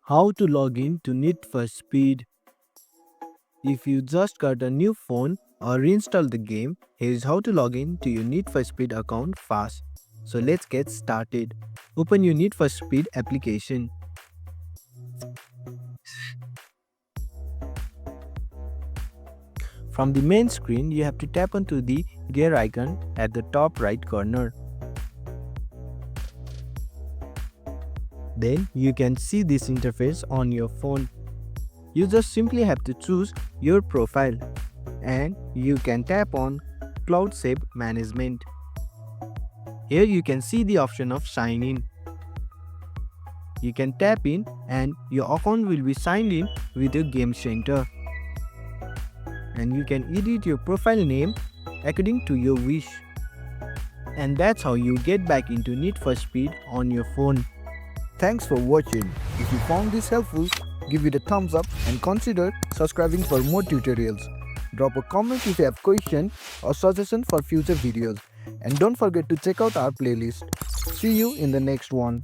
How to log in to Need for Speed. If you just got a new phone or reinstall the game, here's how to log in to your Need for Speed account fast. So let's get started. Open your Need for Speed application. From the main screen, you have to tap onto the gear icon at the top right corner. Then you can see this interface on your phone. You just simply have to choose your profile and you can tap on Cloud Save Management. Here you can see the option of sign in. You can tap in and your account will be signed in with your game center. And you can edit your profile name according to your wish. And that's how you get back into Need for Speed on your phone. Thanks for watching. If you found this helpful, give it a thumbs up and consider subscribing for more tutorials. Drop a comment if you have question or suggestion for future videos. And don't forget to check out our playlist. See you in the next one.